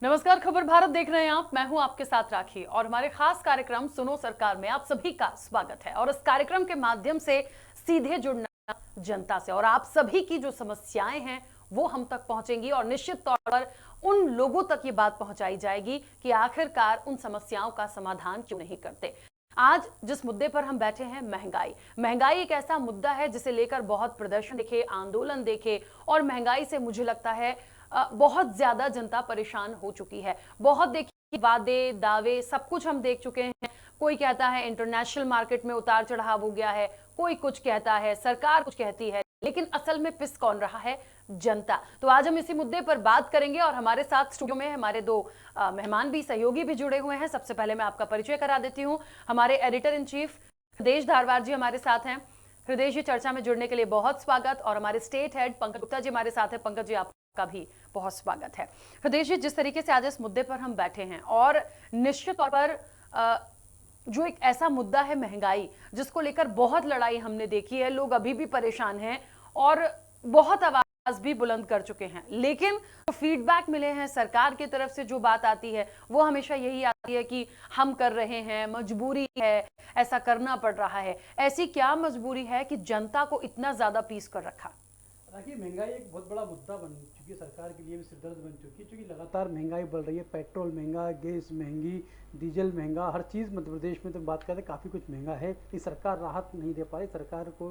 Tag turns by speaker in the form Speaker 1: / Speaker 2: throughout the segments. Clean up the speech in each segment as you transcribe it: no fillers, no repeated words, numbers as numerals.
Speaker 1: नमस्कार, खबर भारत देख रहे हैं आप। मैं हूं आपके साथ राखी और हमारे खास कार्यक्रम सुनो सरकार में आप सभी का स्वागत है। और इस कार्यक्रम के माध्यम से सीधे जुड़ना जनता से और आप सभी की जो समस्याएं हैं वो हम तक पहुंचेंगी और निश्चित तौर पर उन लोगों तक ये बात पहुंचाई जाएगी कि आखिरकार उन समस्याओं का समाधान क्यों नहीं करते। आज जिस मुद्दे पर हम बैठे हैं, महंगाई एक ऐसा मुद्दा है जिसे लेकर बहुत प्रदर्शन देखे, आंदोलन देखे और महंगाई से मुझे लगता है बहुत ज्यादा जनता परेशान हो चुकी है। बहुत देखिए वादे दावे सब कुछ हम देख चुके हैं। कोई कहता है इंटरनेशनल मार्केट में उतार चढ़ाव हो गया है, कोई कुछ कहता है, सरकार कुछ कहती है, लेकिन असल में पिस कौन रहा है? जनता। तो आज हम इसी मुद्दे पर बात करेंगे और हमारे साथ स्टूडियो में हमारे दो मेहमान भी, सहयोगी भी जुड़े हुए हैं। सबसे पहले मैं आपका परिचय करा देती हूँ। हमारे एडिटर इन चीफ हृदय धारवार जी हमारे साथ हैं। हृदय जी, चर्चा में जुड़ने के लिए बहुत स्वागत। और हमारे स्टेट हेड पंकज गुप्ता जी हमारे साथ हैं। पंकज जी, आपका भी बहुत स्वागत है। हृदय जी, जिस तरीके से आज इस मुद्दे पर हम बैठे हैं और निश्चित तौर पर जो एक ऐसा मुद्दा है महंगाई, जिसको लेकर बहुत लड़ाई हमने देखी है, लोग अभी भी परेशान हैं और बहुत आवाज भी बुलंद कर चुके हैं, लेकिन जो फीडबैक मिले हैं सरकार की तरफ से, जो बात आती है वो हमेशा यही आती है कि हम कर रहे हैं, मजबूरी है, ऐसा करना पड़ रहा है। ऐसी क्या मजबूरी है कि जनता को इतना ज्यादा पीस कर रखा?
Speaker 2: देखिए, महंगाई एक बहुत बड़ा मुद्दा बन चुकी है, सरकार के लिए भी सिरदर्द बन चुकी है, क्योंकि लगातार महंगाई बढ़ रही है। पेट्रोल महंगा, गैस महंगी, डीजल महंगा, हर चीज़ मध्य प्रदेश में तो बात करें काफ़ी कुछ महंगा है। कि सरकार राहत नहीं दे पा रही। सरकार को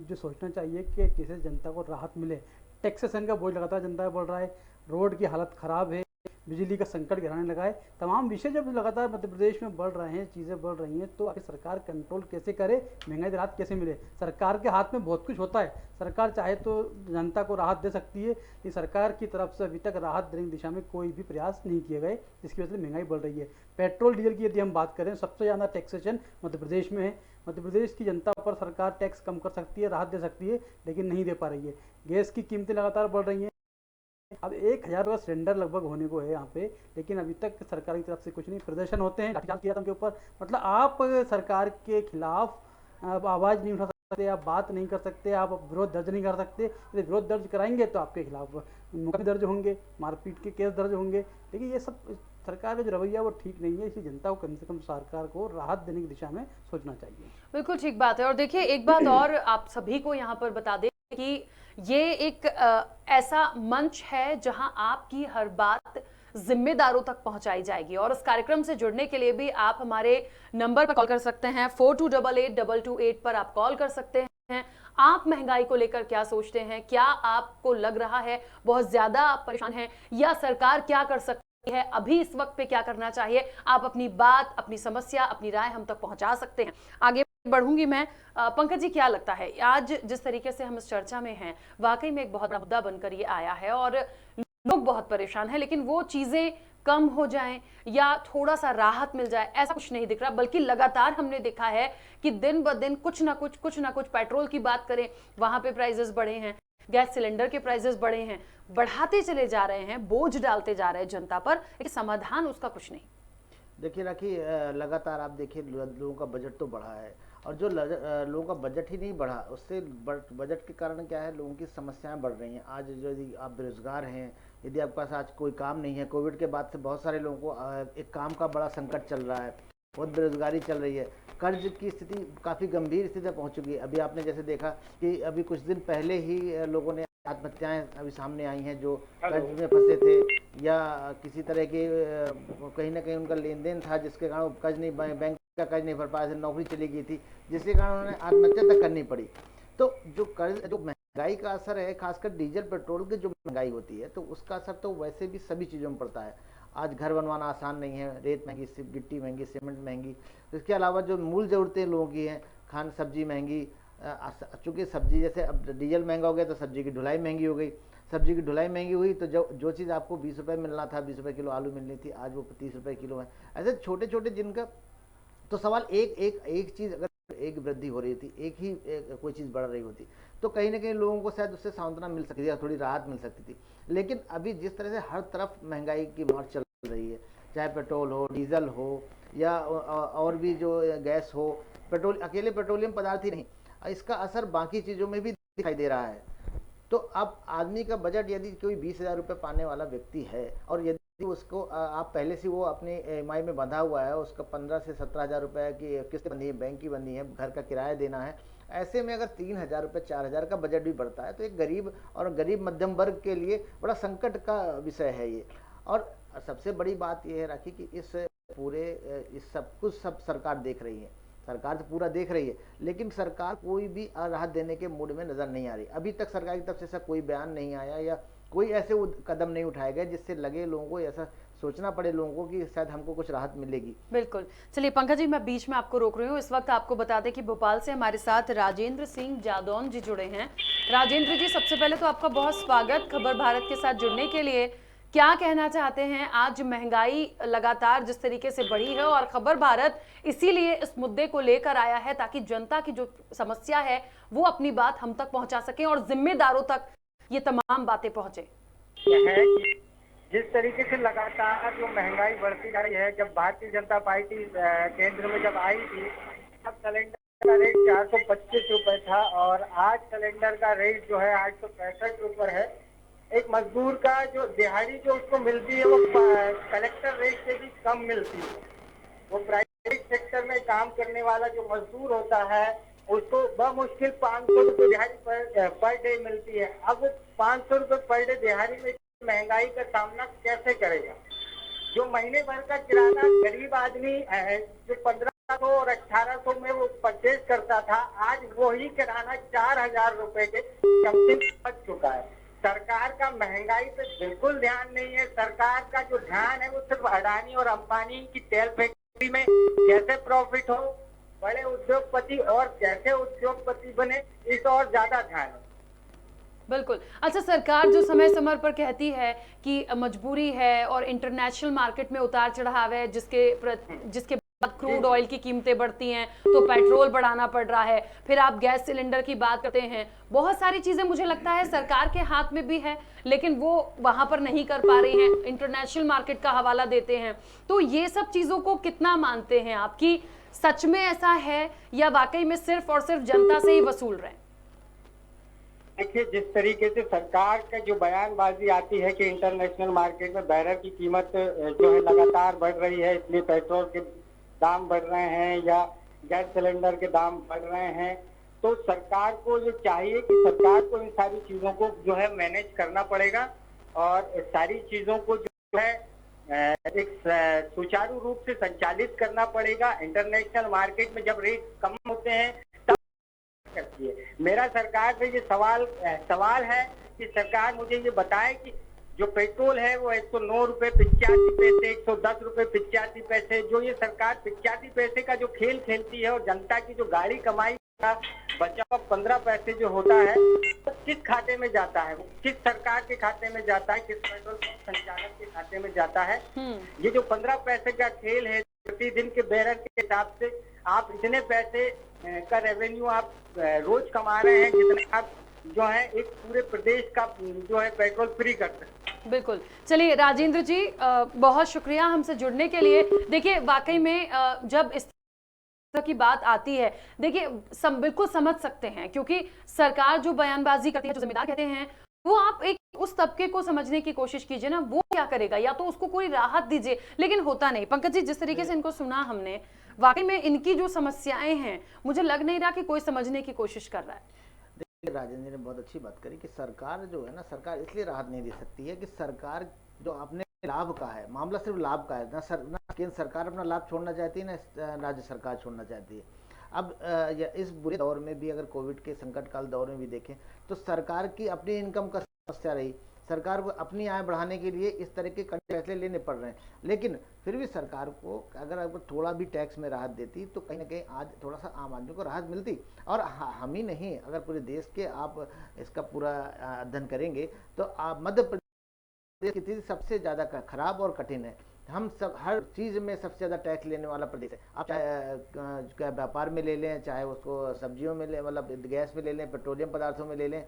Speaker 2: जो सोचना चाहिए कि कैसे जनता को राहत मिले। टैक्सेशन का बोझ लगातार जनता पर बढ़ रहा है, रोड की हालत ख़राब है, बिजली का संकट गिराने लगा है। तमाम विषय जब लगातार मध्य प्रदेश में बढ़ रहे हैं, चीज़ें बढ़ रही हैं, तो आखिर सरकार कंट्रोल कैसे करे, महंगाई राहत कैसे मिले? सरकार के हाथ में बहुत कुछ होता है। सरकार चाहे तो जनता को राहत दे सकती है, कि सरकार की तरफ से अभी तक राहत देने की दिशा में कोई भी प्रयास नहीं किए गए, जिसकी वजह से महंगाई बढ़ रही है। पेट्रोल डीजल की यदि हम बात करें, सबसे ज़्यादा टैक्सेशन मध्य प्रदेश में है। मध्य प्रदेश की जनता पर सरकार टैक्स कम कर सकती है, राहत दे सकती है, लेकिन नहीं दे पा रही है। गैस की कीमतें लगातार बढ़ रही हैं। अब 1,000 रुपये सिलेंडर लगभग होने को है यहाँ पे, लेकिन अभी तक सरकार की तरफ से कुछ नहीं। प्रदर्शन होते हैं, लाठीचार्ज किया था उनके ऊपर। मतलब आप सरकार के खिलाफ आवाज़ नहीं उठा सकते, आप बात नहीं कर सकते, आप विरोध दर्ज नहीं कर सकते। यदि विरोध दर्ज कराएंगे तो आपके खिलाफ मुकदमे दर्ज होंगे, मारपीट के केस दर्ज होंगे। लेकिन ये सब सरकार का जो रवैया वो ठीक नहीं है। इसलिए जनता को कम से कम सरकार को राहत देने की दिशा में सोचना चाहिए।
Speaker 1: बिल्कुल ठीक बात है। और देखिए, एक बात और आप सभी को यहाँ पर बता दें कि ये एक ऐसा मंच है जहां आपकी हर बात जिम्मेदारों तक पहुंचाई जाएगी। और इस कार्यक्रम से जुड़ने के लिए भी आप हमारे नंबर पर कॉल कर सकते हैं, 4288-228 पर आप कॉल कर सकते हैं। आप महंगाई को लेकर क्या सोचते हैं? क्या आपको लग रहा है बहुत ज्यादा आप परेशान हैं, या सरकार क्या कर सकती है, अभी इस वक्त पे क्या करना चाहिए? आप अपनी बात, अपनी समस्या, अपनी राय हम तक पहुंचा सकते हैं। आगे बढ़ूंगी मैं। पंकज जी, क्या लगता है आज जिस तरीके से हम इस चर्चा में हैं, वाकई में एक बहुत बड़ा मुद्दा बनकर ये आया है और लोग बहुत परेशान हैं, लेकिन वो चीजें कम हो जाएं या थोड़ा सा राहत मिल जाए, ऐसा कुछ नहीं दिख रहा। बल्कि लगातार हमने देखा है कि दिन ब दिन कुछ ना कुछ, पेट्रोल की बात करें, वहां पे प्राइसेस बढ़े हैं, गैस सिलेंडर के प्राइसेस बढ़े हैं, बढ़ाते चले जा रहे हैं, बोझ डालते जा रहे हैं जनता पर, लेकिन समाधान उसका कुछ नहीं।
Speaker 3: देखिए राखी, लगातार आप देखिए लोगों का बजट तो बढ़ा है, और जो लोगों का बजट ही नहीं बढ़ा, उससे बजट के कारण क्या है, लोगों की समस्याएं बढ़ रही हैं। आज यदि आप बेरोजगार हैं, यदि आपके पास आज कोई काम नहीं है, कोविड के बाद से बहुत सारे लोगों को एक काम का बड़ा संकट चल रहा है, बहुत बेरोजगारी चल रही है, कर्ज की स्थिति काफ़ी गंभीर स्थिति में पहुंच चुकी है। अभी आपने जैसे देखा कि अभी कुछ दिन पहले ही लोगों ने आत्महत्याएं अभी सामने आई हैं, जो कर्ज में फंसे थे या किसी तरह के कहीं ना कहीं उनका लेन देन था, जिसके कारण कर्ज नहीं, बैंक का कर्ज नहीं भर पाया, नौकरी चली गई थी, जिसके कारण उन्हें आत्महत्या तक करनी पड़ी। तो जो कर्ज, जो महंगाई का असर है, खासकर डीजल पेट्रोल की जो महंगाई होती है, तो उसका असर तो वैसे भी सभी चीज़ों में पड़ता है। आज घर बनवाना आसान नहीं है, रेत महंगी, गिट्टी महंगी, सीमेंट महंगी। इसके अलावा जो मूल ज़रूरतें लोगों की हैं, खान सब्जी महंगी, चूँकि सब्जी जैसे अब डीजल महंगा हो गया तो सब्जी की ढुलाई महंगी हो गई। सब्जी की ढुलाई महंगी हुई तो जो चीज़ आपको 20 रुपये मिलना था, 20 रुपये किलो आलू मिलनी थी, आज वो 30 रुपये किलो है। ऐसे छोटे छोटे जिनका तो सवाल, एक चीज़ अगर एक वृद्धि हो रही थी, कोई चीज़ बढ़ रही होती, तो कहीं ना कहीं लोगों को शायद उससे सांत्वना मिल सकती थी या थोड़ी राहत मिल सकती थी। लेकिन अभी जिस तरह से हर तरफ महंगाई की मार चल रही है, चाहे पेट्रोल हो, डीजल हो, या और भी जो गैस हो, अकेले पेट्रोलियम पदार्थ ही नहीं, इसका असर बाकी चीज़ों में भी दिखाई दे रहा है। तो अब आदमी का बजट, यदि कोई 20,000 रुपये पाने वाला व्यक्ति है और यदि उसको आप पहले से वो अपनी ईएमआई में बंधा हुआ है, उसका 15 से 17 हज़ार रुपए की किस्त बंधी है, बैंक की बंधी है, घर का किराया देना है। ऐसे में अगर 3 हज़ार रुपये 4 हज़ार का बजट भी बढ़ता है तो एक गरीब और गरीब मध्यम वर्ग के लिए बड़ा संकट का विषय है ये। और सबसे बड़ी बात यह है राखी कि इस पूरे इस सब सरकार देख रही है, सरकार तो पूरा देख रही है, लेकिन सरकार कोई भी राहत देने के मूड में नजर नहीं आ रही। अभी तक सरकार की तरफ से ऐसा कोई बयान नहीं आया या कोई ऐसे कदम नहीं उठाए गए जिससे लगे लोगों को, ऐसा सोचना पड़े लोगों को कि शायद हमको कुछ राहत मिलेगी।
Speaker 1: बिल्कुल। चलिए पंकज जी, मैं बीच में आपको रोक रही हूँ। इस वक्त आपको बता दें कि भोपाल से हमारे साथ राजेंद्र सिंह जादौन जी जुड़े हैं। राजेंद्र जी, सबसे पहले तो आपका बहुत स्वागत खबर भारत के साथ जुड़ने के लिए। क्या कहना चाहते हैं? आज महंगाई लगातार जिस तरीके से बढ़ी है और खबर भारत इसीलिए इस मुद्दे को लेकर आया है ताकि जनता की जो समस्या है वो अपनी बात हम तक पहुंचा सके और जिम्मेदारों तक ये तमाम बातें पहुंचे।
Speaker 4: यह है कि जिस तरीके से लगातार जो महंगाई बढ़ती जा रही है, जब भारतीय जनता पार्टी केंद्र में जब आई थी तब सिलेंडर का रेट 425 रुपए था और आज सिलेंडर का रेट जो है 865 रुपए है। एक मजदूर का जो दिहाड़ी जो उसको मिलती है वो कलेक्टर रेट से भी कम मिलती है। वो प्राइवेट सेक्टर में काम करने वाला जो मजदूर होता है उसको बमुश्किल 500 रुपये दिहाड़ी पर डे मिलती है। अब 500 रुपये पर डे दिहाड़ी में महंगाई का सामना कैसे करेगा? जो महीने भर का किराना गरीब आदमी जो 1500 और 1800 में वो परचेज करता था, आज वही किराना 4000 रुपए के समथिंग पहुंच चुका है। सरकार का महंगाई पे बिल्कुल ध्यान नहीं है। सरकार का जो ध्यान है वो सिर्फ अडानी और अंबानी की तेल फैक्ट्री में कैसे प्रॉफिट हो, बड़े उद्योगपति और कैसे उद्योगपति बने, इस और ज्यादा ध्यान है।
Speaker 1: बिल्कुल। अच्छा, सरकार जो समय समय पर कहती है कि मजबूरी है और इंटरनेशनल मार्केट में उतार चढ़ाव है, जिसके बाद क्रूड ऑयल की कीमतें बढ़ती हैं तो पेट्रोल बढ़ाना पड़ रहा है, फिर आप गैस सिलेंडर की बात करते हैं, बहुत सारी चीजें मुझे लगता है सरकार के हाथ में भी है लेकिन वो वहां पर नहीं कर पा रही हैं, इंटरनेशनल मार्केट का हवाला देते हैं। तो ये सब चीजों को कितना मानते हैं आप कि सच में ऐसा है या वाकई में सिर्फ और सिर्फ जनता से ही वसूल रहे हैं?
Speaker 4: देखिए, जिस तरीके से सरकार का जो बयानबाजी आती है कि इंटरनेशनल मार्केट में बैरल की कीमत जो है लगातार बढ़ रही है, इसलिए पेट्रोल के दाम बढ़ रहे हैं या गैस सिलेंडर के दाम बढ़ रहे हैं, तो सरकार को ये चाहिए कि सरकार को इन सारी चीजों को जो है मैनेज करना पड़ेगा और सारी चीजों को जो है एक सुचारू रूप से संचालित करना पड़ेगा। इंटरनेशनल मार्केट में जब रेट कम होते हैं तब करती है। मेरा सरकार से ये सवाल है कि सरकार मुझे ये बताए कि जो पेट्रोल है वो 109 रुपए 85 पैसे, 110 रुपए 85 पैसे, जो ये सरकार 85 पैसे का जो खेल खेलती है और जनता की जो गाड़ी कमाई का बचा हुआ 15 पैसे जो होता है तो किस खाते में जाता है, किस सरकार के खाते में जाता है, किस पेट्रोल पंप संचालक के खाते में जाता है? ये जो 15 पैसे का खेल है, प्रतिदिन के बैरल के हिसाब से आप इतने पैसे का रेवेन्यू आप रोज कमा रहे हैं जितने आप जो है एक पूरे प्रदेश का जो है पेट्रोल फ्री करते हैं।
Speaker 1: बिल्कुल। चलिए राजेंद्र जी, बहुत शुक्रिया हमसे जुड़ने के लिए। देखिए, वाकई में जब इस तरह की बात आती है, देखिए बिल्कुल समझ सकते हैं क्योंकि सरकार जो बयानबाजी करती है, जो जिम्मेदार कहते हैं, वो आप एक उस तबके को समझने की कोशिश कीजिए ना, वो क्या करेगा, या तो उसको कोई राहत दीजिए, लेकिन होता नहीं। पंकज जी, जिस तरीके से इनको सुना हमने, वाकई में इनकी जो समस्याएं हैं मुझे लग नहीं रहा कि कोई समझने की कोशिश कर रहा है।
Speaker 3: देखिए, राजेंद्र ने बहुत अच्छी बात करी कि सरकार जो है ना, सरकार इसलिए राहत नहीं दे सकती है कि सरकार जो अपने लाभ का है, मामला सिर्फ लाभ का है ना केंद्र सरकार अपना लाभ छोड़ना चाहती है ना राज्य सरकार छोड़ना चाहती है। अब इस बुरे दौर में भी अगर कोविड के संकट काल दौर में भी देखें तो सरकार की अपनी इनकम का समस्या रही, सरकार को अपनी आय बढ़ाने के लिए इस तरह के कड़े फैसले लेने पड़ रहे हैं, लेकिन फिर भी सरकार को अगर थोड़ा भी टैक्स में राहत देती तो कहीं ना कहीं आज थोड़ा सा आम आदमी को राहत मिलती। और हम ही नहीं, अगर पूरे देश के आप इसका पूरा अध्ययन करेंगे तो मध्य प्रदेश की स्थिति सबसे ज़्यादा खराब और कठिन है। हम सब हर चीज़ में सबसे ज़्यादा टैक्स लेने वाला प्रदेश है। आप चाहे व्यापार में ले लें, चाहे उसको सब्जियों में ले, मतलब गैस में ले लें, पेट्रोलियम पदार्थों में ले लें,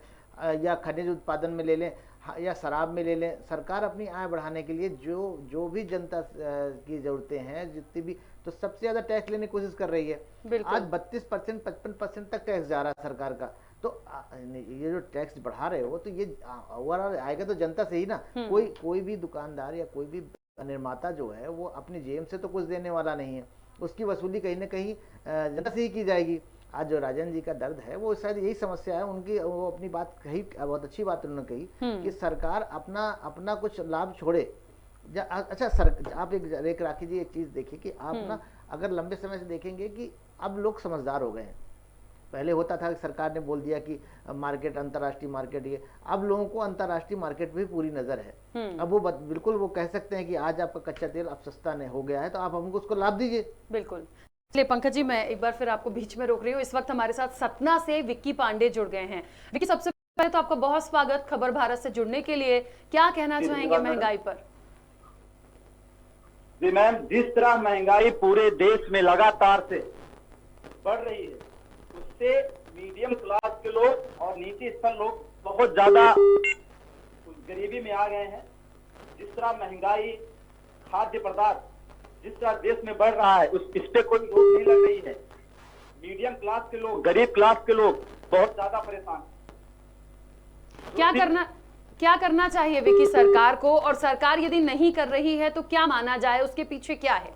Speaker 3: या खनिज उत्पादन में ले लें, या शराब में ले लें। सरकार अपनी आय बढ़ाने के लिए जो भी जनता की ज़रूरतें हैं, जितनी भी, तो सबसे ज़्यादा टैक्स लेने की कोशिश कर रही है। आज 32% 55% तक टैक्स जा रहा है सरकार का। तो ये जो टैक्स बढ़ा रहे हो तो ये ओवरऑल आएगा तो जनता से ही ना। कोई भी दुकानदार या कोई भी निर्माता जो है वो अपनी जेब से तो कुछ देने वाला नहीं है, उसकी वसूली कहीं ना कहीं जनता से ही की जाएगी। आज जो राजन जी का दर्द है वो शायद यही समस्या है उनकी। वो अपनी बात कही, बहुत अच्छी बात उन्होंने कही कि सरकार अपना कुछ लाभ छोड़े। अच्छा आप एक राखी जी एक चीज देखिए कि आप ना अगर लंबे समय से देखेंगे कि अब लोग समझदार हो गए हैं। पहले होता था कि सरकार ने बोल दिया कि मार्केट, अंतर्राष्ट्रीय मार्केट, ये अब लोगों को अंतर्राष्ट्रीय मार्केट पे पूरी नजर है। अब वो बिल्कुल वो कह सकते हैं कि आज आपका कच्चा तेल अब सस्ता नहीं हो गया है तो आप हमको उसको लाभ दीजिए।
Speaker 1: बिल्कुल। इसलिए पंकज जी मैं एक बार फिर आपको बीच में रोक रही हूँ। इस वक्त हमारे साथ सतना से विक्की पांडे जुड़ गए हैं। विक्की, सबसे पहले तो आपका बहुत स्वागत खबर भारत से जुड़ने के लिए। क्या कहना चाहेंगे महंगाई पर?
Speaker 5: जी मैम, जिस तरह महंगाई पूरे देश में लगातार से बढ़ रही है उससे मीडियम क्लास के लोग और नीचे स्तर लोग बहुत ज्यादा गरीबी में आ गए हैं। जिस तरह महंगाई, खाद्य पदार्थ जिस तरह देश में बढ़ रहा है इस पे कोई रोक नहीं लग रही है। मीडियम क्लास के लोग, गरीब क्लास के लोग बहुत ज्यादा परेशान।
Speaker 1: क्या करना चाहिए विक्की सरकार को, और सरकार यदि नहीं कर रही है तो क्या माना जाए, उसके पीछे क्या है?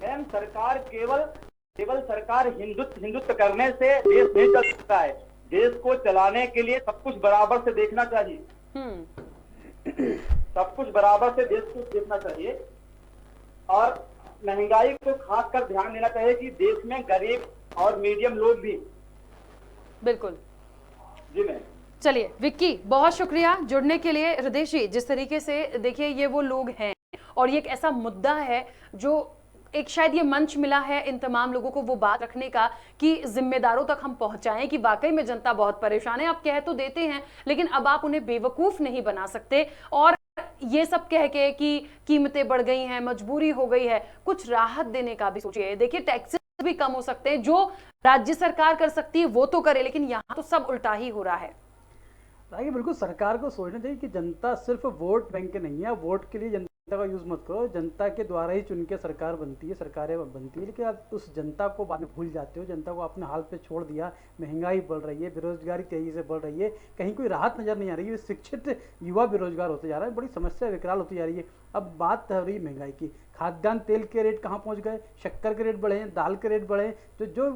Speaker 5: मैम, सरकार केवल सरकार हिंदुत्व करने से देश नहीं चल सकता है। देश को चलाने के लिए सब कुछ बराबर से देखना चाहिए। सब कुछ बराबर से देश को देखना चाहिए और महंगाई को खासकर ध्यान देना चाहिए कि देश में गरीब और मीडियम लोग भी।
Speaker 1: बिल्कुल
Speaker 5: जी मैम।
Speaker 1: चलिए विक्की, बहुत शुक्रिया जुड़ने के लिए। हृदय जी, जिस तरीके से देखिए ये वो लोग हैं और ये एक ऐसा मुद्दा है जो एक शायद ये मंच मिला है इन तमाम लोगों को वो बात रखने का कि जिम्मेदारों तक हम पहुंचाएं कि वाकई में जनता बहुत परेशान है। आप कह तो देते हैं लेकिन अब आप उन्हें बेवकूफ नहीं बना सकते और ये सब कह के कि कीमतें बढ़ गई हैं, मजबूरी हो गई है, कुछ राहत देने का भी सोचिए। देखिए टैक्सेस भी कम हो सकते हैं, जो राज्य सरकार कर सकती है वो तो करे, लेकिन यहाँ तो सब उल्टा ही हो रहा है।
Speaker 2: देखिए बिल्कुल सरकार को सोचना चाहिए कि जनता सिर्फ वोट बैंक नहीं है। वोट के लिए जनता का यूज मत करो। जनता के द्वारा ही चुन के सरकार बनती है, सरकारें बनती है, लेकिन आप उस जनता को बाद में भूल जाते हो। जनता को अपने हाल पे छोड़ दिया। महंगाई बढ़ रही है, बेरोजगारी तेजी से बढ़ रही है, कहीं कोई राहत नजर नहीं आ रही है। शिक्षित युवा बेरोजगार होते जा रहा है, बड़ी समस्या विकराल होती जा रही है। अब बात हो रही है महंगाई की। खाद्यान्न तेल के रेट कहाँ पहुँच गए, शक्कर के रेट बढ़े, दाल के रेट बढ़े, जो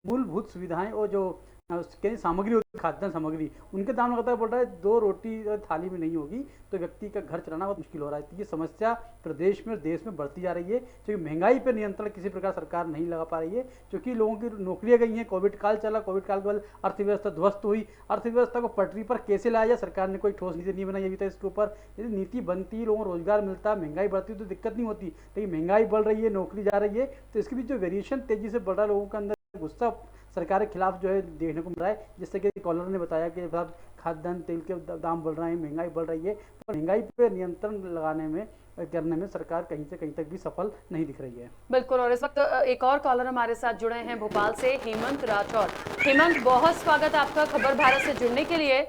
Speaker 2: मूलभूत सुविधाएं और जो सामग्री होती है, खाद्यान्न सामग्री, उनके दाम लगातार बढ़ रहा है। 2 रोटी थाली में नहीं होगी तो व्यक्ति का घर चलाना बहुत मुश्किल हो रहा है। तो ये समस्या प्रदेश में और देश में बढ़ती जा रही है, क्योंकि महंगाई पर नियंत्रण किसी प्रकार सरकार नहीं लगा पा रही है। क्योंकि लोगों की नौकरियां गई हैं, कोविड काल चला, कोविड काल के बाद अर्थव्यवस्था ध्वस्त हुई। अर्थव्यवस्था को पटरी पर कैसे लाया जाए, सरकार ने कोई ठोस नीति नहीं बनाई अभी तक इसके ऊपर। यदि नीति बनती, लोगों को रोजगार मिलता, महंगाई बढ़ती तो दिक्कत नहीं होती। लेकिन महंगाई बढ़ रही है, नौकरी जा रही है, तो इसके बीच जो वेरिएशन तेजी से बढ़ रहा है, लोगों के अंदर गुस्सा सरकार के खिलाफ जो है देखने को मिल रहा है। जिससे कि कॉलर ने बताया कि साहब खाद्यान्न तेल के दाम बढ़ रहे हैं, महंगाई बढ़ रही है, तो महंगाई पे नियंत्रण लगाने में करने में सरकार कहीं से कहीं तक भी सफल नहीं दिख रही है।
Speaker 1: बिल्कुल। और इस वक्त एक और कॉलर हमारे साथ जुड़े हैं भोपाल से, हेमंत राठौर। हेमंत, बहुत स्वागत आपका खबर भारत से जुड़ने के लिए।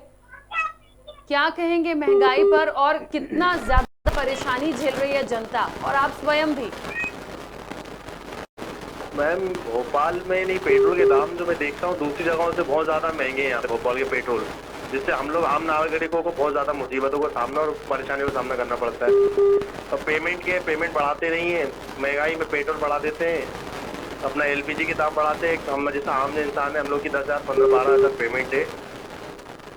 Speaker 1: क्या कहेंगे महंगाई पर और कितना ज्यादा परेशानी झेल रही है जनता और आप स्वयं भी?
Speaker 6: मैम, भोपाल में नहीं, पेट्रोल के दाम जो मैं देखता हूँ दूसरी जगहों से बहुत ज्यादा महंगे हैं यहाँ पे भोपाल के पेट्रोल, जिससे हम लोग आम नागरिकों को बहुत ज्यादा मुसीबतों का सामना और परेशानियों का सामना करना पड़ता है। और पेमेंट बढ़ाते नहीं है, महंगाई में पेट्रोल बढ़ा देते हैं, अपना LPG के दाम बढ़ाते हैं। हम जैसा आम इंसान है, हम लोग की 10,000, 15,000, 12,000 पेमेंट है,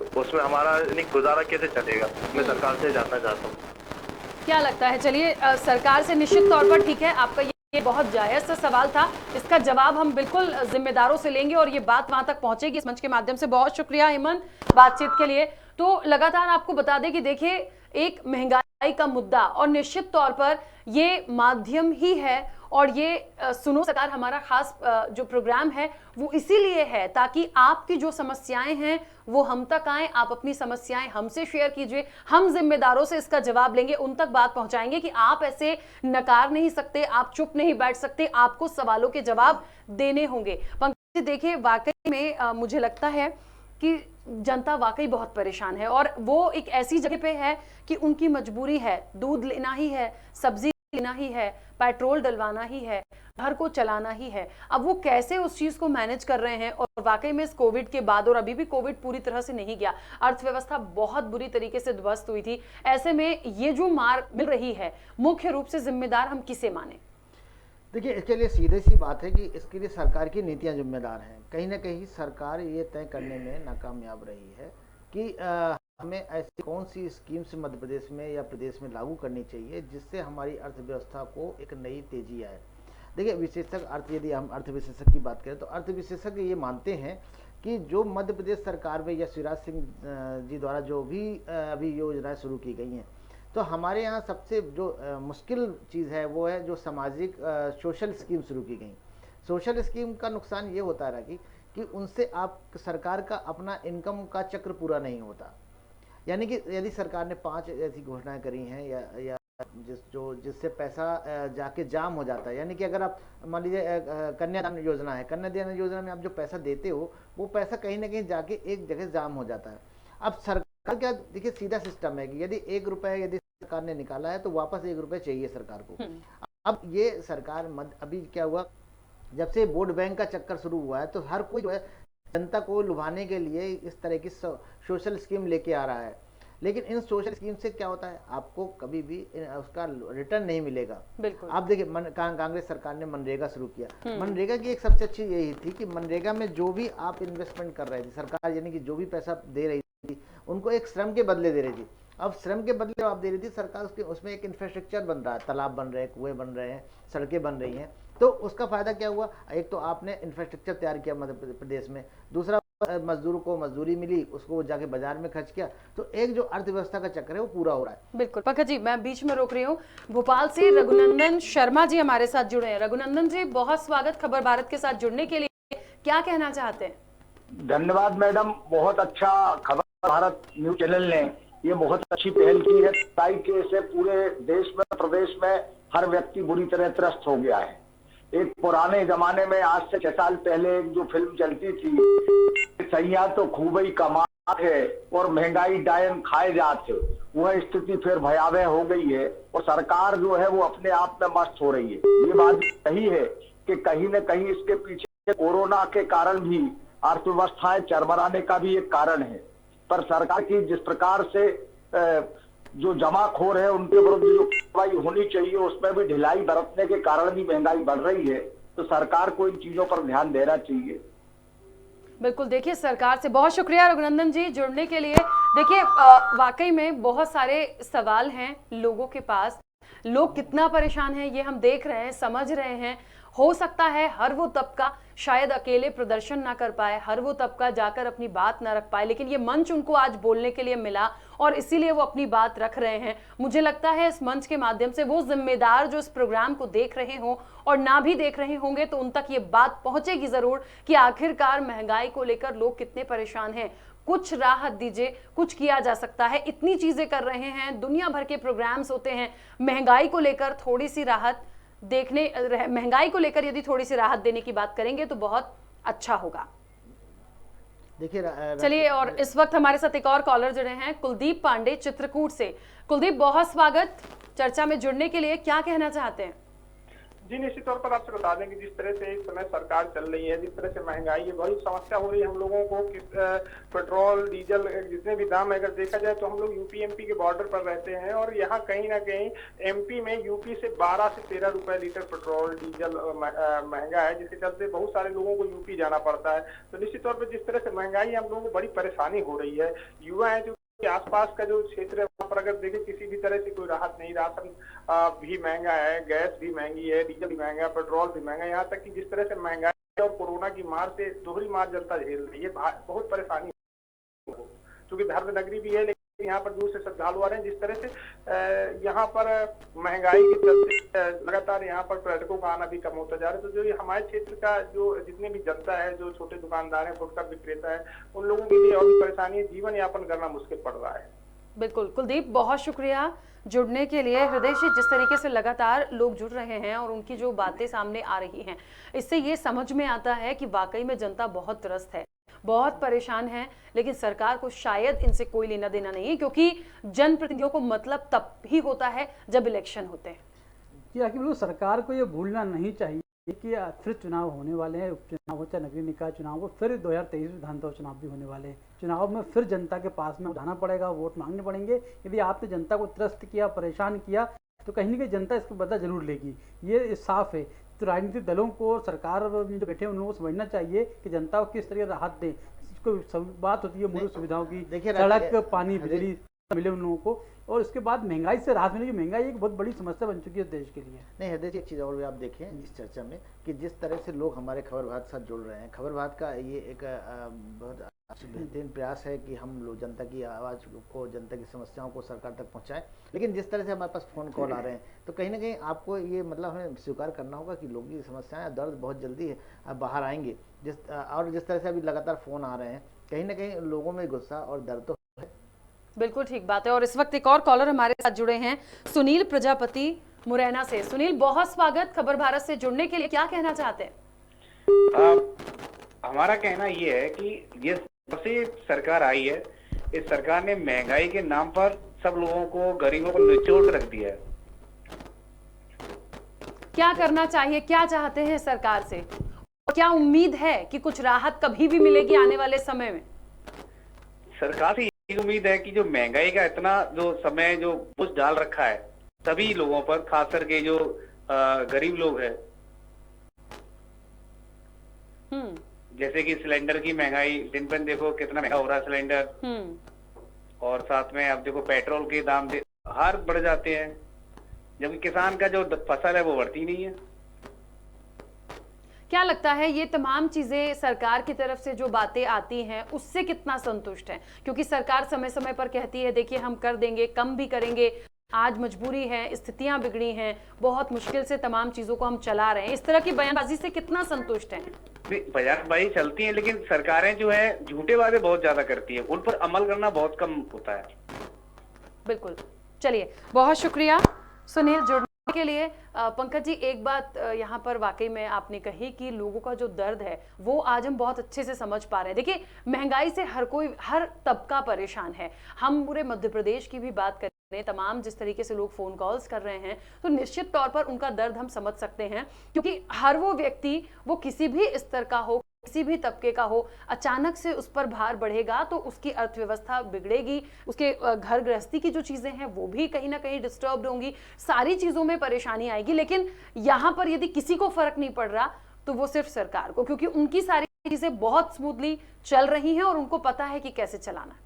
Speaker 6: तो उसमें हमारा गुजारा कैसे चलेगा, मैं सरकार से जानना चाहता हूँ।
Speaker 1: क्या लगता है? चलिए सरकार से निश्चित तौर पर, ठीक है, आपका ये बहुत जायज सा सवाल था, इसका जवाब हम बिल्कुल जिम्मेदारों से लेंगे और ये बात वहां तक पहुंचेगी इस मंच के माध्यम से। बहुत शुक्रिया हेमंत बातचीत के लिए। तो लगातार आपको बता दें कि देखिए एक महंगाई का मुद्दा और निश्चित तौर पर ये माध्यम ही है और ये सुनो सरकार हमारा खास जो प्रोग्राम है वो इसीलिए है ताकि आपकी जो समस्याएं हैं वो हम तक आए, आप अपनी समस्याएं हमसे शेयर कीजिए, हम जिम्मेदारों से इसका जवाब लेंगे, उन तक बात पहुंचाएंगे कि आप ऐसे नकार नहीं सकते, आप चुप नहीं बैठ सकते, आपको सवालों के जवाब देने होंगे। पंकज देखिए वाकई में मुझे लगता है कि जनता वाकई बहुत परेशान है और वो एक ऐसी जगह पे है कि उनकी मजबूरी है, दूध लेना ही है, सब्जी लेना ही है, पेट्रोल डलवाना ही है, घर को चलाना ही है। अब वो कैसे उस चीज को मैनेज कर रहे हैं, और वाकई में इस कोविड के बाद, और अभी भी कोविड पूरी तरह से नहीं गया, अर्थव्यवस्था बहुत बुरी तरीके से ध्वस्त हुई थी। ऐसे में ये जो मार मिल रही है, मुख्य रूप से जिम्मेदार हम किसे माने?
Speaker 3: देखिए, इसके लिए सीधी सी बात है कि इसके लिए सरकार की नीतियां जिम्मेदार हैं। कहीं ना कहीं सरकार ये तय करने में नाकामयाब रही है कि हमें ऐसी कौन सी स्कीम्स मध्य प्रदेश में या प्रदेश में लागू करनी चाहिए जिससे हमारी अर्थव्यवस्था को एक नई तेजी आए। देखिए, विशेषज्ञ यदि हम अर्थ विशेषज्ञ की बात करें तो अर्थ विशेषज्ञ ये मानते हैं कि जो मध्य प्रदेश सरकार में या शिवराज सिंह जी द्वारा जो भी अभी योजनाएं शुरू की गई हैं, तो हमारे यहाँ सबसे जो मुश्किल चीज़ है वो है जो सामाजिक सोशल स्कीम शुरू की गई। सोशल स्कीम का नुकसान ये होता रहा कि उनसे आप सरकार का अपना इनकम का चक्र पूरा नहीं होता। यानी कि यदि सरकार ने 5 ऐसी घोषणाएं करी हैं या जिससे पैसा जाके जाम हो जाता है, यानी कि अगर आप मान लीजिए कन्यादान योजना है, कन्यादान योजना में आप जो पैसा देते हो वो पैसा कहीं ना कहीं जाके एक जगह जाम हो जाता है। अब सरकार क्या, देखिए सीधा सिस्टम है कि यदि 1 रुपये यदि सरकार ने निकाला है तो वापस 1 रुपये चाहिए सरकार को। अब ये सरकार अभी क्या हुआ, जब से वोट बैंक का चक्कर शुरू हुआ है तो हर कोई जो है जनता को लुभाने के लिए इस तरह की सोशल स्कीम लेके आ रहा है। लेकिन इन सोशल स्कीम से क्या होता है, आपको कभी भी उसका रिटर्न नहीं मिलेगा।
Speaker 1: बिल्कुल।
Speaker 3: आप देखिए, कांग्रेस सरकार ने मनरेगा शुरू किया। मनरेगा की एक सबसे अच्छी यही थी कि मनरेगा में जो भी आप इन्वेस्टमेंट कर रहे थे सरकार, यानी कि जो भी पैसा दे रही थी उनको एक श्रम के बदले दे रही थी। अब श्रम के बदले आप दे रही थी सरकार, उसमें एक इंफ्रास्ट्रक्चर बन रहा है, तालाब बन रहे हैं, कुएं बन रहे हैं, सड़कें बन रही हैं। तो उसका फायदा क्या हुआ, एक तो आपने इंफ्रास्ट्रक्चर तैयार किया मध्य प्रदेश में, दूसरा मजदूरों को मजदूरी मिली, उसको जाके बाजार में खर्च किया, तो एक जो अर्थव्यवस्था का चक्कर है वो पूरा हो रहा है।
Speaker 1: बिल्कुल। पंकज जी, मैं बीच में रोक रही हूँ। भोपाल से रघुनंदन शर्मा जी हमारे साथ जुड़े हैं। रघुनंदन जी, बहुत स्वागत खबर भारत के साथ जुड़ने के लिए। क्या कहना चाहते हैं?
Speaker 7: धन्यवाद मैडम, बहुत अच्छा खबर भारत न्यूज चैनल ने ये बहुत अच्छी पहल की है। ताकि से पूरे देश में प्रदेश में हर व्यक्ति बुरी तरह त्रस्त हो गया है। एक पुराने जमाने में आज से 6 साल पहले एक जो फिल्म चलती थी, सैया तो खूब ही कमात है और महंगाई डायन खाए जाते, वह स्थिति फिर भयावह हो गई है और सरकार जो है वो अपने आप में मस्त हो रही है। ये बात सही है कि कहीं न कहीं इसके पीछे कोरोना के कारण भी अर्थव्यवस्थाएं चरमराने का भी एक कारण है। पर सरकार की जिस प्रकार से जो जमाखोर है उनके विरुद्ध जो कार्रवाई होनी चाहिए उसमें भी ढिलाई बरतने के कारण भी महंगाई बढ़ रही है, तो सरकार को इन चीजों पर ध्यान देना चाहिए।
Speaker 1: बिल्कुल। देखिए, सरकार से बहुत शुक्रिया रघुनंदन जी जुड़ने के लिए। देखिए, वाकई में बहुत सारे सवाल हैं लोगों के पास। लोग कितना परेशान हैं ये हम देख रहे हैं, समझ रहे हैं। हो सकता है हर वो तबका शायद अकेले प्रदर्शन ना कर पाए, हर वो तबका जाकर अपनी बात ना रख पाए, लेकिन ये मंच उनको आज बोलने के लिए मिला और इसीलिए वो अपनी बात रख रहे हैं। मुझे लगता है इस मंच के माध्यम से वो जिम्मेदार जो इस प्रोग्राम को देख रहे हों और ना भी देख रहे होंगे तो उन तक ये बात पहुंचेगी जरूर कि आखिरकार महंगाई को लेकर लोग कितने परेशान हैं। कुछ राहत दीजिए, कुछ किया जा सकता है। इतनी चीजें कर रहे हैं, दुनिया भर के प्रोग्राम्स होते हैं। महंगाई को लेकर थोड़ी सी राहत महंगाई को लेकर यदि थोड़ी सी राहत देने की बात करेंगे तो बहुत अच्छा होगा।
Speaker 3: देखिए,
Speaker 1: चलिए, और इस वक्त हमारे साथ एक और कॉलर जुड़े हैं, कुलदीप पांडे चित्रकूट से। कुलदीप, बहुत स्वागत चर्चा में जुड़ने के लिए। क्या कहना चाहते हैं?
Speaker 8: जी, निश्चित तौर पर आपसे बता दें कि जिस तरह से इस समय सरकार चल रही है, जिस तरह से महंगाई है, बड़ी समस्या हो रही है हम लोगों को कि पेट्रोल डीजल जितने भी दाम है, अगर देखा जाए तो हम लोग यूपी एमपी के बॉर्डर पर रहते हैं और यहाँ कहीं ना कहीं एमपी में यूपी से 12 से 13 रुपए लीटर पेट्रोल डीजल महंगा है, जिसके चलते बहुत सारे लोगों को यूपी जाना पड़ता है। तो निश्चित तौर पर जिस तरह से महंगाई हम लोगों को बड़ी परेशानी हो रही है। युवा है जो के आसपास का जो क्षेत्र है वहाँ पर अगर देखें किसी भी तरह से कोई राहत नहीं। राशन भी महंगा है, गैस भी महंगी है, डीजल भी महंगा है, पेट्रोल भी महंगा है। यहाँ तक कि जिस तरह से महंगाई और कोरोना की मार से दोहरी मार जनता झेल रही है, बहुत परेशानी। क्योंकि धर्म नगरी भी है लेकिन यहाँ पर दूर से श्रद्धालु आ रहे हैं। जिस तरह से यहाँ पर महंगाई के चलते लगातार यहाँ पर पर्यटकों का आना भी कम होता जा रहा है। तो जो ये हमारे क्षेत्र का जो जितने भी जनता है, जो छोटे दुकानदार है, फुटकर विक्रेता है, उन लोगों के लिए और भी परेशानी है, जीवन यापन करना मुश्किल पड़ रहा है।
Speaker 1: बिल्कुल। कुलदीप, बहुत शुक्रिया जुड़ने के लिए। हृदय से जिस तरीके से लगातार लोग जुड़ रहे हैं और उनकी जो बातें सामने आ रही हैं, इससे ये समझ में आता है कि वाकई में जनता बहुत त्रस्त है, बहुत परेशान है, लेकिन सरकार को शायद इनसे कोई लेना देना नहीं है, क्योंकि जनप्रतिनिधियों को मतलब तब ही होता है जब इलेक्शन होते हैं।
Speaker 2: कि आखिर बिल्कुल सरकार को ये भूलना नहीं चाहिए कि फिर चुनाव होने वाले हैं, उपचुनाव हो चाहे नगरीय निकाय चुनाव हो, फिर 2023 विधानसभा चुनाव भी होने वाले हैं। चुनाव में फिर जनता के पास में उठाना पड़ेगा, वोट मांगने पड़ेंगे। यदि आपने जनता को त्रस्त किया, परेशान किया, तो कहीं ना कहीं जनता इसको बदला जरूर लेगी, ये साफ है। तो राजनीतिक दलों को, सरकार में जो बैठे हैं, उन लोगों को समझना चाहिए कि जनता को किस तरह राहत दें। इसको बात होती है मूलभूत सुविधाओं की, सड़क, पानी, बिजली मिले उन लोगों को, और उसके बाद महंगाई से राहत मिलेगी। महंगाई एक बहुत बड़ी समस्या बन चुकी है देश के लिए।
Speaker 3: नहीं हृदय जी, एक चीज़ और भी आप देखें इस चर्चा में कि जिस तरह से लोग हमारे खबर भारत के साथ जुड़ रहे हैं, खबर भारत का ये एक बहुत बेहतरीन प्रयास है कि हम लोग जनता की आवाज़ को, जनता की समस्याओं को सरकार तक पहुंचाएं। लेकिन जिस तरह से हमारे पास फ़ोन कॉल आ रहे हैं, तो कहीं ना कहीं आपको ये मतलब हमें स्वीकार करना होगा कि लोगों की समस्याएं, दर्द बहुत जल्दी बाहर आएंगे। और जिस तरह से अभी लगातार फ़ोन आ रहे हैं, कहीं ना कहीं लोगों में गुस्सा और दर्द तो है।
Speaker 1: बिल्कुल ठीक बात है। और इस वक्त एक और कॉलर हमारे साथ जुड़े हैं, सुनील प्रजापति मुरैना से। सुनील, बहुत स्वागत खबर भारत से जुड़ने के लिए, क्या कहना चाहते हैं?
Speaker 9: हमारा कहना ये है कि ये सबसे सरकार आई है, इस सरकार ने महंगाई के नाम पर सब लोगों को, गरीबों को निचोड़ कर रख दिया है।
Speaker 1: क्या करना चाहिए, क्या चाहते हैं सरकार से, और क्या उम्मीद है कि कुछ राहत कभी भी मिलेगी आने वाले समय में?
Speaker 9: सरकार से यही उम्मीद है कि जो महंगाई का इतना जो समय जो बोझ डाल रखा है सभी लोगों पर, खास करके जो गरीब लोग हैं, जैसे कि सिलेंडर की महंगाई, दिन पर देखो कितना महंगा हो रहा है सिलेंडर, और साथ में अब देखो पेट्रोल के दाम हर बढ़ जाते हैं, जबकि किसान का जो फसल है वो बढ़ती नहीं है।
Speaker 1: क्या लगता है ये तमाम चीजें सरकार की तरफ से जो बातें आती हैं उससे कितना संतुष्ट है? क्योंकि सरकार समय समय पर कहती है देखिए हम कर देंगे, कम भी करेंगे, आज मजबूरी है, स्थितियां बिगड़ी हैं, बहुत मुश्किल से तमाम चीजों को हम चला रहे हैं, इस तरह की बयानबाजी से कितना संतुष्ट हैं?
Speaker 9: बयानबाजी चलती है, लेकिन सरकारें जो है झूठे वादे बहुत ज्यादा करती है, उन पर अमल करना बहुत कम होता है।
Speaker 1: बिल्कुल, चलिए बहुत शुक्रिया सुनील जुड़ने के लिए। पंकज जी, एक बात यहाँ पर वाकई में आपने कही कि लोगों का जो दर्द है वो आज हम बहुत अच्छे से समझ पा रहे हैं। देखिए, महंगाई से हर तबका परेशान है। हम पूरे मध्य प्रदेश की भी बात करें, तमाम जिस तरीके से लोग फोन कॉल्स कर रहे हैं, तो निश्चित तौर पर उनका दर्द हम समझ सकते हैं, क्योंकि हर वो व्यक्ति, वो किसी भी स्तर का हो, किसी भी तबके का हो, अचानक से उस पर भार बढ़ेगा तो उसकी अर्थव्यवस्था बिगड़ेगी, उसके घर गृहस्थी की जो चीजें हैं वो भी कहीं ना कहीं डिस्टर्ब होंगी, सारी चीजों में परेशानी आएगी। लेकिन यहाँ पर यदि किसी को फर्क नहीं पड़ रहा तो वो सिर्फ सरकार को, क्योंकि उनकी सारी चीजें बहुत स्मूथली चल रही हैं और उनको पता है कि कैसे चलाना।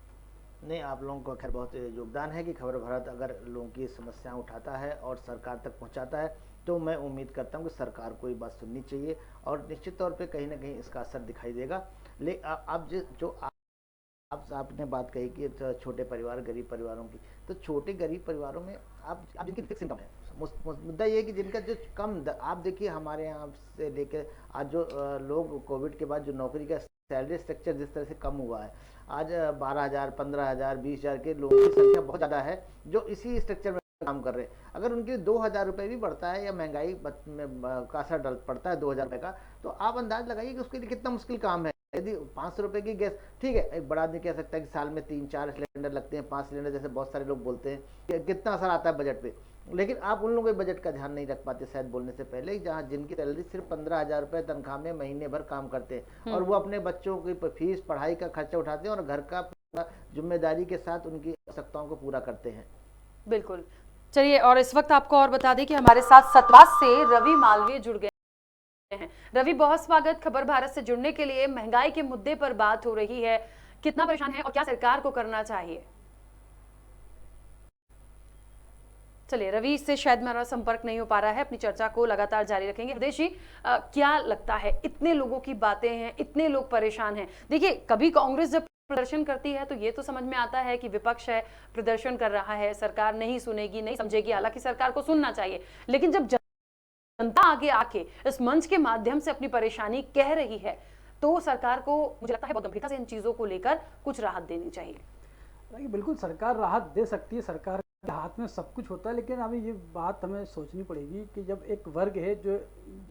Speaker 3: नहीं, आप लोगों का खैर बहुत योगदान है कि खबर भारत अगर लोगों की समस्याएं उठाता है और सरकार तक पहुंचाता है, तो मैं उम्मीद करता हूं कि सरकार को ये बात सुननी चाहिए और निश्चित तौर पे कहीं ना कहीं इसका असर दिखाई देगा। आपने बात कही कि छोटे परिवार, गरीब परिवारों की, तो छोटे गरीब परिवारों में आप जिनकी फिक्स इनकम है, मुद्दा ये है कि जिनका जो आप देखिए हमारे यहाँ से लेकर आज जो लोग कोविड के बाद जो नौकरी का सैलरी स्ट्रक्चर जिस तरह से कम हुआ है, आज 12,000, 15,000, 20,000 के लोगों की संख्या बहुत ज़्यादा है जो इसी स्ट्रक्चर में काम कर रहे हैं। अगर उनके 2,000 रुपये भी बढ़ता है या महंगाई का असर पड़ता है 2,000 रुपये का, तो आप अंदाज लगाइए कि उसके लिए कितना मुश्किल काम है। यदि 500 रुपये की गैस, ठीक है, एक बड़ा आदमी कह सकता है कि साल में 3-4 सिलेंडर लगते हैं, 5 सिलेंडर जैसे बहुत सारे लोग बोलते हैं कि कितना असर आता है बजट पे, लेकिन आप उन लोगों के बजट का ध्यान नहीं रख पाते शायद बोलने से पहले, जहाँ जिनकी सैलरी सिर्फ 15,000 रुपये तनख्वाह में महीने भर काम करते हैं और वो अपने बच्चों की फीस, पढ़ाई का खर्चा उठाते हैं और घर का जिम्मेदारी के साथ उनकी आवश्यकताओं को पूरा करते हैं।
Speaker 1: बिल्कुल, चलिए, और इस वक्त आपको और बता दें कि हमारे साथ सतवा से रवि मालवीय जुड़ गए हैं। रवि, बहुत स्वागत खबर भारत से जुड़ने के लिए। महंगाई के मुद्दे पर बात हो रही है, कितना परेशान है और क्या सरकार को करना चाहिए? चलिए, रवि से शायद मेरा संपर्क नहीं हो पा रहा है, अपनी चर्चा को लगातार जारी रखेंगे। हृदय जी, क्या लगता है, इतने लोगों की बातें हैं, इतने लोग परेशान हैं। देखिए, कभी कांग्रेस जब प्रदर्शन करती है तो ये तो समझ में आता है कि विपक्ष है, प्रदर्शन कर रहा है, सरकार नहीं सुनेगी, नहीं समझेगी, हालांकि सरकार को सुनना चाहिए, लेकिन जब जनता आगे आके इस मंच के माध्यम से अपनी परेशानी कह रही है तो सरकार को, मुझे लगता है, बहुत गंभीरता से इन चीजों को लेकर कुछ राहत देनी चाहिए।
Speaker 2: बिल्कुल सरकार राहत दे सकती है, सरकार के हाथ में सब कुछ होता है, लेकिन अभी ये बात हमें सोचनी पड़ेगी कि जब एक वर्ग है जो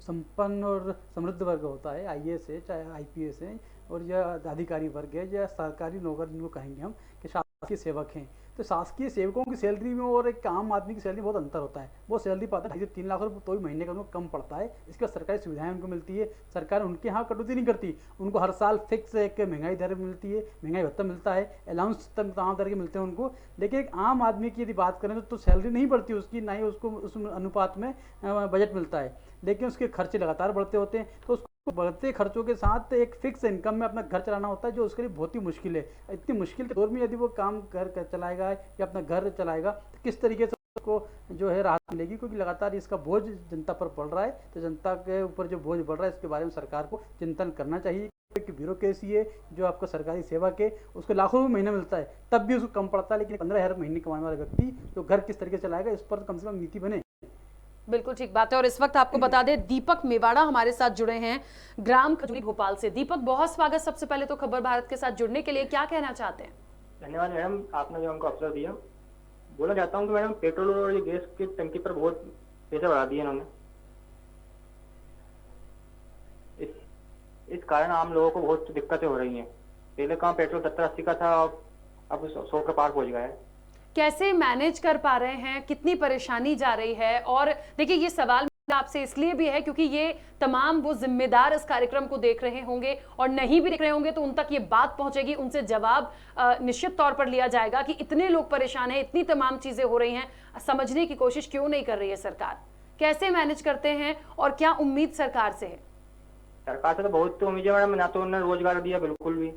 Speaker 2: संपन्न और समृद्ध वर्ग होता है, IAS है, चाहे IPS है, और यह अधिकारी वर्ग है या सरकारी नौकर जिनको कहेंगे हम, कि शासकीय सेवक हैं, तो शासकीय सेवकों की सैलरी में और एक आम आदमी की सैलरी में बहुत अंतर होता है। वो सैलरी पाता है 2.5 से 3 लाख रुपये, तो भी महीने का उनको कम पड़ता है। इसके बाद सरकारी सुविधाएं उनको मिलती है, सरकार उनके यहाँ कटौती नहीं करती, उनको हर साल फिक्स एक महंगाई दर मिलती है, महंगाई भत्ता मिलता है, अलाउंस तमाम तरह के मिलते हैं उनको। लेकिन एक आम आदमी की यदि बात करें तो सैलरी नहीं बढ़ती उसकी, ना ही उसको उस अनुपात में बजट मिलता है, लेकिन उसके खर्चे लगातार बढ़ते होते हैं। तो उसको बढ़ते खर्चों के साथ एक फिक्स इनकम में अपना घर चलाना होता है, जो उसके लिए बहुत ही मुश्किल है। इतनी मुश्किल के दौर में यदि वो काम घर चलाएगा या अपना घर चलाएगा तो किस तरीके से उसको जो है राहत मिलेगी, क्योंकि लगातार इसका बोझ जनता पर पड़ रहा है। तो जनता के ऊपर जो बोझ बढ़ रहा है इसके बारे में सरकार को चिंतन करना चाहिए। कि ब्यूरोक्रेसी है जो आपको सरकारी सेवा के उसको लाखों रुपये महीना मिलता है, तब भी उसको कम पड़ता है, लेकिन 15,000 महीने कमाने वाला व्यक्ति जो घर किस तरीके से चलाएगा इस पर कम से कम नीति बने।
Speaker 1: बिल्कुल ठीक बात है। और इस वक्त आपको बता दें दीपक मेवाड़ा हमारे साथ जुड़े हैं ग्राम खजूरी भोपाल से। दीपक, बहुत स्वागत सबसे पहले तो खबर भारत के साथ जुड़ने के लिए। क्या कहना चाहते हैं?
Speaker 10: धन्यवाद मैडम, आपने जो हमको अवसर दिया। बोलना चाहता हूँ कि मैडम पेट्रोल और ये गैस की टंकी पर बहुत पैसे बढ़ा दिए इन्होंने। इस कारण आम लोगों को बहुत दिक्कतें हो रही हैं। पहले कहाँ पेट्रोल 70-80 का था, अब 100 के पार पहुंच गया है।
Speaker 1: कैसे मैनेज कर पा रहे हैं, कितनी परेशानी जा रही है? और देखिए ये सवाल आपसे इसलिए भी है क्योंकि ये तमाम वो जिम्मेदार इस कार्यक्रम को देख रहे होंगे और नहीं भी देख रहे होंगे तो उन तक ये बात पहुंचेगी, उनसे जवाब निश्चित तौर पर लिया जाएगा कि इतने लोग परेशान हैं, इतनी तमाम चीजें हो रही हैं, समझने की कोशिश क्यों नहीं कर रही है सरकार? कैसे मैनेज करते हैं और क्या उम्मीद सरकार से है?
Speaker 10: सरकार से तो बहुत उम्मीद है मैडम, ना तो उन्होंने रोजगार दिया बिल्कुल भी,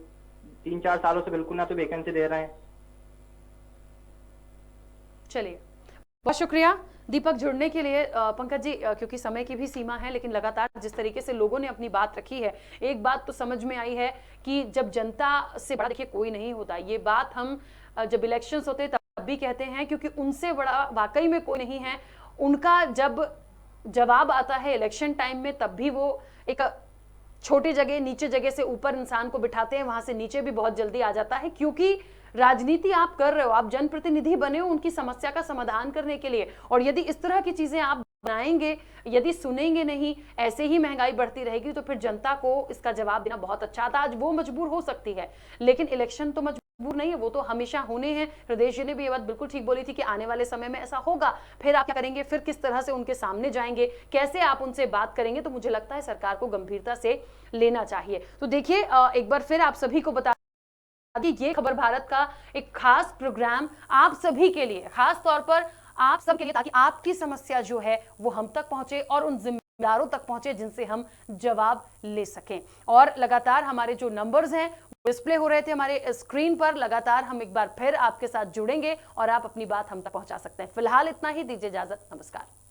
Speaker 10: 3-4 सालों से बिल्कुल ना तो वैकेंसी दे रहे हैं।
Speaker 1: चलिए, बहुत शुक्रिया दीपक जुड़ने के लिए। पंकज जी, क्योंकि समय की भी सीमा है, लेकिन लगातार जिस तरीके से लोगों ने अपनी बात रखी है, एक बात तो समझ में आई है कि जब जनता से बड़ा देखिए कोई नहीं होता। ये बात हम जब इलेक्शंस होते हैं तब भी कहते हैं, क्योंकि उनसे बड़ा वाकई में कोई नहीं है। उनका जब जवाब आता है इलेक्शन टाइम में, तब भी वो एक छोटी जगह नीचे जगह से ऊपर इंसान को बिठाते हैं, वहां से नीचे भी बहुत जल्दी आ जाता है। क्योंकि राजनीति आप कर रहे हो, आप जनप्रतिनिधि बने हो उनकी समस्या का समाधान करने के लिए, और यदि इस तरह की चीजें आप बनाएंगे, यदि सुनेंगे नहीं, ऐसे ही महंगाई बढ़ती रहेगी, तो फिर जनता को इसका जवाब देना बहुत अच्छा आता। आज वो मजबूर हो सकती है, लेकिन इलेक्शन तो मजबूर नहीं है, वो तो हमेशा होने हैं। हृदय जी ने भी ये बात बिल्कुल ठीक बोली थी कि आने वाले समय में ऐसा होगा। फिर आप क्या करेंगे, फिर किस तरह से उनके सामने जाएंगे, कैसे आप उनसे बात करेंगे, तो मुझे लगता है सरकार को गंभीरता से लेना चाहिए। तो देखिए, एक बार फिर आप सभी को बता ये खबर भारत का एक खास प्रोग्राम आप सभी के लिए, खास तौर पर आप सब के लिए, ताकि आपकी समस्या जो है वो हम तक पहुंचे और उन जिम्मेदारों तक पहुंचे जिनसे हम जवाब ले सकें। और लगातार हमारे जो नंबर्स हैं डिस्प्ले हो रहे थे हमारे स्क्रीन पर, लगातार हम एक बार फिर आपके साथ जुड़ेंगे और आप अपनी बात हम तक पहुंचा सकते हैं। फिलहाल इतना ही, दीजिए इजाजत, नमस्कार।